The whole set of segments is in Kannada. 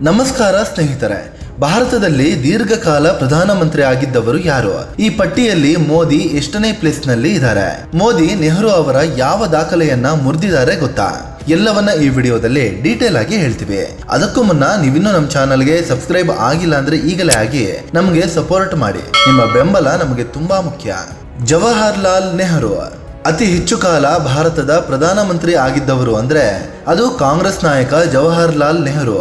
ನಮಸ್ಕಾರ ಸ್ನೇಹಿತರೆ, ಭಾರತದಲ್ಲಿ ದೀರ್ಘಕಾಲ ಪ್ರಧಾನಮಂತ್ರಿ ಆಗಿದ್ದವರು ಯಾರು? ಈ ಪಟ್ಟಿಯಲ್ಲಿ ಮೋದಿ ಎಷ್ಟನೇ ಪ್ಲೇಸ್ ನಲ್ಲಿ ಇದ್ದಾರೆ? ಮೋದಿ ನೆಹರು ಅವರ ಯಾವ ದಾಖಲೆಯನ್ನ ಮುರಿದಿದ್ದಾರೆ ಗೊತ್ತಾ? ಎಲ್ಲವನ್ನ ಈ ವಿಡಿಯೋದಲ್ಲಿ ಡೀಟೇಲ್ ಆಗಿ ಹೇಳ್ತೀವಿ. ಅದಕ್ಕೂ ಮುನ್ನ ನೀವಿನ್ನೂ ನಮ್ಮ ಚಾನಲ್ಗೆ ಸಬ್ಸ್ಕ್ರೈಬ್ ಆಗಿಲ್ಲ ಅಂದ್ರೆ ಈಗಲೇ ಆಗಿ ನಮಗೆ ಸಪೋರ್ಟ್ ಮಾಡಿ. ನಿಮ್ಮ ಬೆಂಬಲ ನಮಗೆ ತುಂಬಾ ಮುಖ್ಯ. ಜವಾಹರ್ಲಾಲ್ ನೆಹರು ಅತಿ ಹೆಚ್ಚು ಕಾಲ ಭಾರತದ ಪ್ರಧಾನಮಂತ್ರಿ ಆಗಿದ್ದವರು ಅಂದ್ರೆ ಅದು ಕಾಂಗ್ರೆಸ್ ನಾಯಕ ಜವಾಹರ್ಲಾಲ್ ನೆಹರು.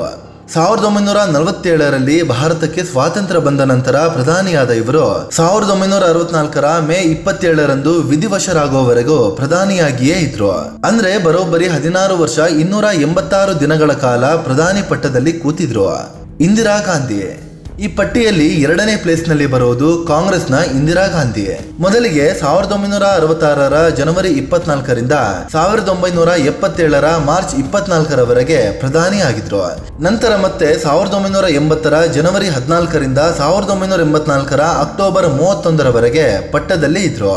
1947ರಲ್ಲಿ ಭಾರತಕ್ಕೆ ಸ್ವಾತಂತ್ರ್ಯ ಬಂದ ನಂತರ ಪ್ರಧಾನಿಯಾದ ಇವರು 1964ರ ಮೇ 27ರಂದು ವಿಧಿವಶರಾಗುವವರೆಗೂ ಪ್ರಧಾನಿಯಾಗಿಯೇ ಇದ್ರು. ಅಂದ್ರೆ ಬರೋಬ್ಬರಿ 16 ವರ್ಷ 286 ದಿನಗಳ ಕಾಲ ಪ್ರಧಾನಿ ಪಟ್ಟದಲ್ಲಿ ಕೂತಿದ್ರು. ಇಂದಿರಾ ಗಾಂಧಿ ಈ ಪಟ್ಟಿಯಲ್ಲಿ 2ನೇ ಪ್ಲೇಸ್ ನಲ್ಲಿ ಬರುವುದು ಕಾಂಗ್ರೆಸ್ನ ಇಂದಿರಾ ಗಾಂಧಿ. ಮೊದಲಿಗೆ 1966ರ ಜನವರಿ 24ರಿಂದ 1977ರ ಮಾರ್ಚ್ 24ರವರೆಗೆ ಪ್ರಧಾನಿ ಆಗಿದ್ರು. ನಂತರ ಮತ್ತೆ 1980ರ ಜನವರಿ 14ರಿಂದ 1984ರ ಅಕ್ಟೋಬರ್ 31ರವರೆಗೆ ಪಟ್ಟದಲ್ಲಿ ಇದ್ರು.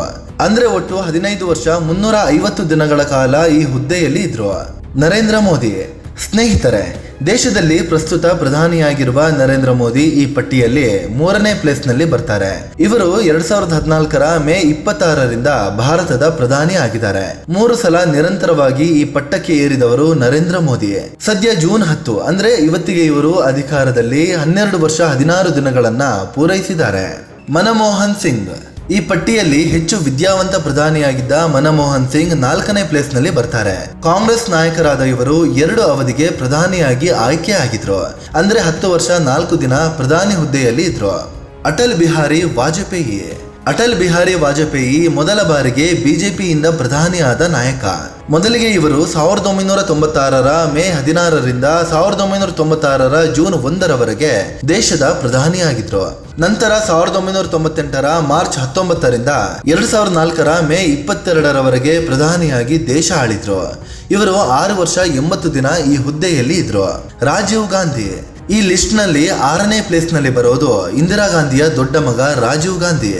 ಅಂದ್ರೆ ಒಟ್ಟು 15 ವರ್ಷ 350 ದಿನಗಳ ಕಾಲ ಈ ಹುದ್ದೆಯಲ್ಲಿ ಇದ್ರು. ನರೇಂದ್ರ ಮೋದಿ ಸ್ನೇಹಿತರೆ, ದೇಶದಲ್ಲಿ ಪ್ರಸ್ತುತ ಪ್ರಧಾನಿಯಾಗಿರುವ ನರೇಂದ್ರ ಮೋದಿ ಈ ಪಟ್ಟಿಯಲ್ಲಿ 3ನೇ ಪ್ಲೇಸ್ ನಲ್ಲಿ ಬರ್ತಾರೆ. ಇವರು 2014ರ ಮೇ 26ರಿಂದ ಭಾರತದ ಪ್ರಧಾನಿ ಆಗಿದ್ದಾರೆ. 3 ಸಲ ನಿರಂತರವಾಗಿ ಈ ಪಟ್ಟಕ್ಕೆ ಏರಿದವರು ನರೇಂದ್ರ ಮೋದಿ. ಸದ್ಯ ಜೂನ್ 10 ಅಂದ್ರೆ ಇವತ್ತಿಗೆ ಇವರು ಅಧಿಕಾರದಲ್ಲಿ 12 ವರ್ಷ 16 ದಿನಗಳನ್ನ ಪೂರೈಸಿದ್ದಾರೆ. ಮನಮೋಹನ್ ಸಿಂಗ್ ಈ ಪಟ್ಟಿಯಲ್ಲಿ ಹೆಚ್ಚು ವಿದ್ಯಾವಂತ ಪ್ರಧಾನಿಯಾಗಿದ್ದ ಮನಮೋಹನ್ ಸಿಂಗ್ 4ನೇ ಪ್ಲೇಸ್ ನಲ್ಲಿ ಬರ್ತಾರೆ. ಕಾಂಗ್ರೆಸ್ ನಾಯಕರಾದ ಇವರು 2 ಅವಧಿಗೆ ಪ್ರಧಾನಿಯಾಗಿ ಆಯ್ಕೆ ಆಗಿದ್ರು. ಅಂದ್ರೆ 10 ವರ್ಷ 4 ದಿನ ಪ್ರಧಾನಿ ಹುದ್ದೆಯಲ್ಲಿ ಇದ್ರು. ಅಟಲ್ ಬಿಹಾರಿ ವಾಜಪೇಯಿ ಮೊದಲ ಬಾರಿಗೆ ಬಿಜೆಪಿಯಿಂದ ಪ್ರಧಾನಿಯಾದ ನಾಯಕ. ಮೊದಲಿಗೆ ಇವರು 1996ರ ಮೇ 16ರಿಂದ 1996ರ ಜೂನ್ 1ರವರೆಗೆ ದೇಶದ ಪ್ರಧಾನಿಯಾಗಿದ್ರು. ನಂತರ 1998ರ ಮಾರ್ಚ್ 19ರಿಂದ 2004ರ ಮೇ 22ರವರೆಗೆ ಪ್ರಧಾನಿಯಾಗಿ ದೇಶ ಆಳಿದ್ರು. ಇವರು 6 ವರ್ಷ 80 ದಿನ ಈ ಹುದ್ದೆಯಲ್ಲಿ ಇದ್ರು. ರಾಜೀವ್ ಗಾಂಧಿ ಈ ಲಿಸ್ಟ್ ನಲ್ಲಿ 6ನೇ ಪ್ಲೇಸ್ ನಲ್ಲಿ ಬರೋದು ಇಂದಿರಾ ಗಾಂಧಿಯ ದೊಡ್ಡ ಮಗ ರಾಜೀವ್ ಗಾಂಧಿ.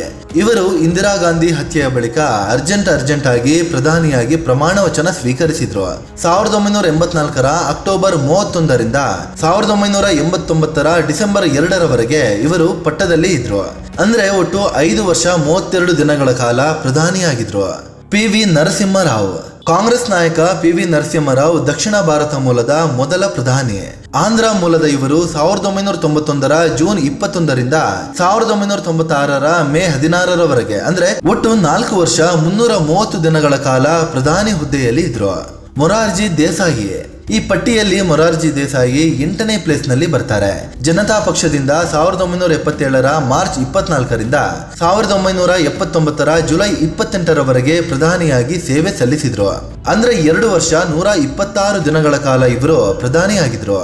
ಇವರು ಇಂದಿರಾ ಗಾಂಧಿ ಹತ್ಯೆಯ ಬಳಿಕ ಅರ್ಜೆಂಟ್ ಆಗಿ ಪ್ರಧಾನಿಯಾಗಿ ಪ್ರಮಾಣ ವಚನ ಸ್ವೀಕರಿಸಿದ್ರು. 1984ರ ಅಕ್ಟೋಬರ್ 31ರಿಂದ 1989ರ ಡಿಸೆಂಬರ್ 2ರವರೆಗೆ ಇವರು ಪಟ್ಟದಲ್ಲಿ ಇದ್ರು. ಅಂದ್ರೆ ಒಟ್ಟು 5 ವರ್ಷ 32 ದಿನಗಳ ಕಾಲ ಪ್ರಧಾನಿಯಾಗಿದ್ರು. PV ನರಸಿಂಹರಾವ್ ಕಾಂಗ್ರೆಸ್ ನಾಯಕ PV ನರಸಿಂಹರಾವ್ ದಕ್ಷಿಣ ಭಾರತ ಮೂಲದ ಮೊದಲ ಪ್ರಧಾನಿ. ಆಂಧ್ರ ಮೂಲದ ಇವರು 1991ರ ಜೂನ್ 21ರಿಂದ 1996ರ ಮೇ 16ರವರೆಗೆ ಅಂದ್ರೆ ಒಟ್ಟು 4 ವರ್ಷ 330 ದಿನಗಳ ಕಾಲ ಪ್ರಧಾನಿ ಹುದ್ದೆಯಲ್ಲಿ ಇದ್ರು. ಮೊರಾರ್ಜಿ ದೇಸಾಯಿ ಈ ಪಟ್ಟಿಯಲ್ಲಿ ಮೊರಾರ್ಜಿ ದೇಸಾಯಿ 8ನೇ ಪ್ಲೇಸ್ ನಲ್ಲಿ ಬರ್ತಾರೆ. ಜನತಾ ಪಕ್ಷದಿಂದ 1977ರ ಮಾರ್ಚ್ 24ರಿಂದ 1979ರ ಜುಲೈ 28ರವರೆಗೆ ಪ್ರಧಾನಿಯಾಗಿ ಸೇವೆ ಸಲ್ಲಿಸಿದ್ರು. ಅಂದ್ರೆ 2 ವರ್ಷ 126 ದಿನಗಳ ಕಾಲ ಇವರು ಪ್ರಧಾನಿಯಾಗಿದ್ರು.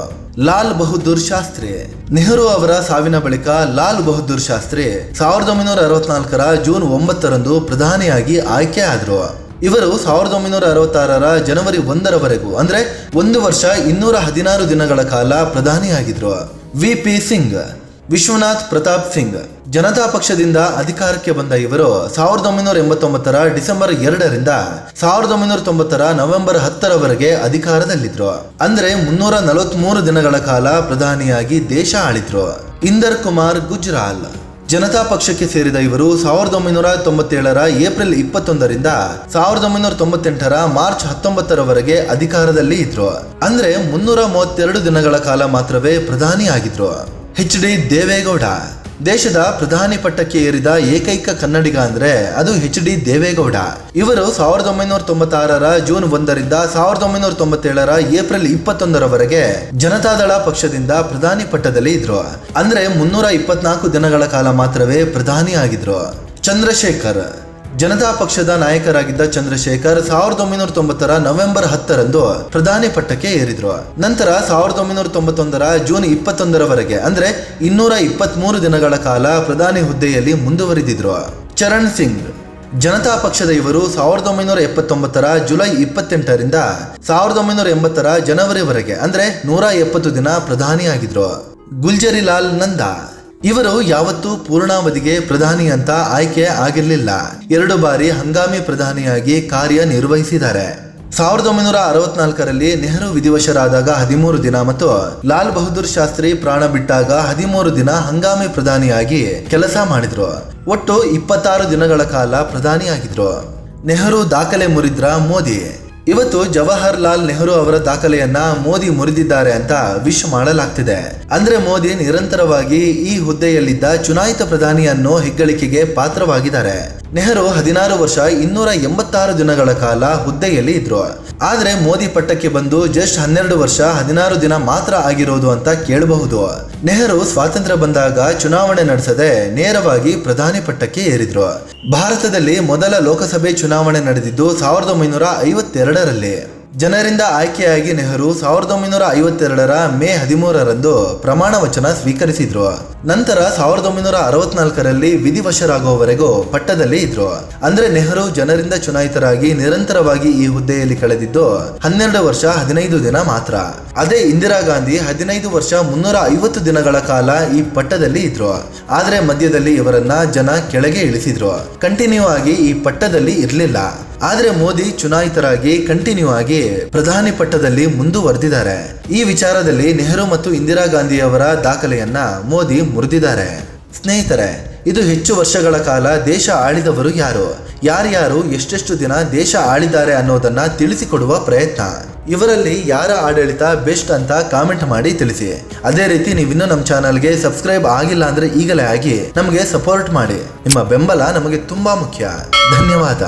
ಲಾಲ್ ಬಹದ್ದೂರ್ ಶಾಸ್ತ್ರಿ ನೆಹರು ಅವರ ಸಾವಿನ ಬಳಿಕ ಲಾಲ್ ಬಹದ್ದೂರ್ ಶಾಸ್ತ್ರಿ 1964ರ ಜೂನ್ 9ರಂದು ಪ್ರಧಾನಿಯಾಗಿ ಆಯ್ಕೆ ಆದ್ರು. ಇವರು 1966ರ ಜನವರಿ 1ರವರೆಗೂ ಅಂದ್ರೆ 1 ವರ್ಷ 216 ದಿನಗಳ ಕಾಲ ಪ್ರಧಾನಿಯಾಗಿದ್ರು. VP ಸಿಂಗ್ ವಿಶ್ವನಾಥ್ ಪ್ರತಾಪ್ ಸಿಂಗ್ ಜನತಾ ಪಕ್ಷದಿಂದ ಅಧಿಕಾರಕ್ಕೆ ಬಂದ ಇವರು 1989ರ ಡಿಸೆಂಬರ್ 2ರಿಂದ 1990ರ ನವೆಂಬರ್ 10ರವರೆಗೆ ಅಧಿಕಾರದಲ್ಲಿದ್ರು. ಅಂದ್ರೆ 343 ದಿನಗಳ ಕಾಲ ಪ್ರಧಾನಿಯಾಗಿ ದೇಶ ಆಳಿದ್ರು. ಇಂದರ್ ಕುಮಾರ್ ಗುಜ್ರಾಲ್ ಜನತಾ ಪಕ್ಷಕ್ಕೆ ಸೇರಿದ ಇವರು 1997ರ ಏಪ್ರಿಲ್ 21ರಿಂದ 1998ರ ಮಾರ್ಚ್ 19ರವರೆಗೆ ಅಧಿಕಾರದಲ್ಲಿ ಇದ್ರು. ಅಂದ್ರೆ 332 ದಿನಗಳ ಕಾಲ ಮಾತ್ರವೇ ಪ್ರಧಾನಿ ಆಗಿದ್ರು. HD ದೇವೇಗೌಡ ದೇಶದ ಪ್ರಧಾನಿ ಪಟ್ಟಕ್ಕೆ ಏರಿದ ಏಕೈಕ ಕನ್ನಡಿಗ ಅಂದ್ರೆ ಅದು HD ದೇವೇಗೌಡ. ಇವರು 1996ರ ಜೂನ್ 1ರಿಂದ 1997ರ ಏಪ್ರಿಲ್ 21ರವರೆಗೆ ಜನತಾದಳ ಪಕ್ಷದಿಂದ ಪ್ರಧಾನಿ ಪಟ್ಟದಲ್ಲಿ ಇದ್ರು. ಅಂದ್ರೆ 324 ದಿನಗಳ ಕಾಲ ಮಾತ್ರವೇ ಪ್ರಧಾನಿ ಆಗಿದ್ರು. ಚಂದ್ರಶೇಖರ್ ಜನತಾ ಪಕ್ಷದ ನಾಯಕರಾಗಿದ್ದ ಚಂದ್ರಶೇಖರ್ 1990ರ ನವೆಂಬರ್ 10ರಂದು ಪ್ರಧಾನಿ ಪಟ್ಟಕ್ಕೆ ಏರಿದ್ರು. ನಂತರ 1991ರ ಜೂನ್ 21ರವರೆಗೆ ಅಂದ್ರೆ 223 ದಿನಗಳ ಕಾಲ ಪ್ರಧಾನಿ ಹುದ್ದೆಯಲ್ಲಿ ಮುಂದುವರಿದಿದ್ರು. ಚರಣ್ ಸಿಂಗ್ ಜನತಾ ಪಕ್ಷದ ಇವರು 1979ರ ಜುಲೈ 28ರಿಂದ 1980ರ ಜನವರಿವರೆಗೆ ಅಂದ್ರೆ 170 ದಿನ ಪ್ರಧಾನಿಯಾಗಿದ್ರು. ಗುಲ್ಜರಿಲಾಲ್ ನಂದಾ ಇವರು ಯಾವತ್ತೂ ಪೂರ್ಣಾವಧಿಗೆ ಪ್ರಧಾನಿ ಅಂತ ಆಯ್ಕೆ ಆಗಿರಲಿಲ್ಲ. 2 ಬಾರಿ ಹಂಗಾಮಿ ಪ್ರಧಾನಿಯಾಗಿ ಕಾರ್ಯನಿರ್ವಹಿಸಿದ್ದಾರೆ. 1964ರಲ್ಲಿ ನೆಹರು ವಿಧಿವಶರಾದಾಗ 13 ದಿನ ಮತ್ತು ಲಾಲ್ ಬಹದ್ದೂರ್ ಶಾಸ್ತ್ರಿ ಪ್ರಾಣ ಬಿಟ್ಟಾಗ 13 ದಿನ ಹಂಗಾಮಿ ಪ್ರಧಾನಿಯಾಗಿ ಕೆಲಸ ಮಾಡಿದ್ರು. ಒಟ್ಟು 26 ದಿನಗಳ ಕಾಲ ಪ್ರಧಾನಿಯಾಗಿದ್ರು. ನೆಹರು ದಾಖಲೆ ಮುರಿದ್ರ ಮೋದಿ. ಇವತ್ತು ಜವಾಹರ್ ಲಾಲ್ ನೆಹರು ಅವರ ದಾಖಲೆಯನ್ನ ಮೋದಿ ಮುರಿದಿದ್ದಾರೆ ಅಂತ ವಿಶ್ ಮಾಡಲಾಗ್ತಿದೆ. ಅಂದ್ರೆ ಮೋದಿ ನಿರಂತರವಾಗಿ ಈ ಹುದ್ದೆಯಲ್ಲಿದ್ದ ಚುನಾಯಿತ ಪ್ರಧಾನಿ ಅನ್ನೋ ಹೆಗ್ಗಳಿಕೆಗೆ ಪಾತ್ರವಾಗಿದ್ದಾರೆ. ನೆಹರು 16 ವರ್ಷ 286 ದಿನಗಳ ಕಾಲ ಹುದ್ದೆಯಲ್ಲಿ ಇದ್ರು. ಆದ್ರೆ ಮೋದಿ ಪಟ್ಟಕ್ಕೆ ಬಂದು ಜಸ್ಟ್ 12 ವರ್ಷ 16 ದಿನ ಮಾತ್ರ ಆಗಿರೋದು ಅಂತ ಕೇಳಬಹುದು. ನೆಹರು ಸ್ವಾತಂತ್ರ್ಯ ಬಂದಾಗ ಚುನಾವಣೆ ನಡೆಸದೆ ನೇರವಾಗಿ ಪ್ರಧಾನಿ ಪಟ್ಟಕ್ಕೆ ಏರಿದ್ರು. ಭಾರತದಲ್ಲಿ ಮೊದಲ ಲೋಕಸಭೆ ಚುನಾವಣೆ ನಡೆದಿದ್ದು 1952ರಲ್ಲಿ. ಜನರಿಂದ ಆಯ್ಕೆಯಾಗಿ ನೆಹರು 1952ರ ಮೇ 13ರಂದು ಪ್ರಮಾಣ ವಚನ ಸ್ವೀಕರಿಸಿದ್ರು. ನಂತರ 1964ರಲ್ಲಿ ವಿಧಿವಶರಾಗುವವರೆಗೂ ಪಟ್ಟದಲ್ಲಿ ಇದ್ರು. ಅಂದ್ರೆ ನೆಹರು ಜನರಿಂದ ಚುನಾಯಿತರಾಗಿ ನಿರಂತರವಾಗಿ ಈ ಹುದ್ದೆಯಲ್ಲಿ ಕಳೆದಿದ್ದು 12 ವರ್ಷ 15 ದಿನ ಮಾತ್ರ. ಅದೇ ಇಂದಿರಾ ಗಾಂಧಿ 15 ವರ್ಷ 350 ದಿನಗಳ ಕಾಲ ಈ ಪಟ್ಟದಲ್ಲಿ ಇದ್ರು. ಆದ್ರೆ ಮಧ್ಯದಲ್ಲಿ ಇವರನ್ನ ಜನ ಕೆಳಗೆ ಇಳಿಸಿದ್ರು. ಕಂಟಿನ್ಯೂ ಆಗಿ ಈ ಪಟ್ಟದಲ್ಲಿ ಇರಲಿಲ್ಲ. ಆದ್ರೆ ಮೋದಿ ಚುನಾಯಿತರಾಗಿ ಕಂಟಿನ್ಯೂ ಆಗಿ ಪ್ರಧಾನಿ ಪಟ್ಟದಲ್ಲಿ ಮುಂದುವರೆದಿದ್ದಾರೆ. ಈ ವಿಚಾರದಲ್ಲಿ ನೆಹರು ಮತ್ತು ಇಂದಿರಾ ಗಾಂಧಿಯವರ ದಾಖಲೆಯನ್ನ ಮೋದಿ ಮುರಿದಿದ್ದಾರೆ. ಸ್ನೇಹಿತರೆ, ಇದು ಹೆಚ್ಚು ವರ್ಷಗಳ ಕಾಲ ದೇಶ ಆಳಿದವರು ಯಾರು, ಯಾರ್ಯಾರು ಎಷ್ಟೆಷ್ಟು ದಿನ ದೇಶ ಆಳಿದ್ದಾರೆ ಅನ್ನೋದನ್ನ ತಿಳಿಸಿಕೊಡುವ ಪ್ರಯತ್ನ. ಇವರಲ್ಲಿ ಯಾರ ಆಡಳಿತ ಬೆಸ್ಟ್ ಅಂತ ಕಾಮೆಂಟ್ ಮಾಡಿ ತಿಳಿಸಿ. ಅದೇ ರೀತಿ ನೀವಿನ್ನೂ ನಮ್ಮ ಚಾನಲ್ಗೆ ಸಬ್ಸ್ಕ್ರೈಬ್ ಆಗಿಲ್ಲ ಅಂದ್ರೆ ಈಗಲೇ ಆಗಿ ನಮಗೆ ಸಪೋರ್ಟ್ ಮಾಡಿ. ನಿಮ್ಮ ಬೆಂಬಲ ನಮಗೆ ತುಂಬಾ ಮುಖ್ಯ. ಧನ್ಯವಾದ.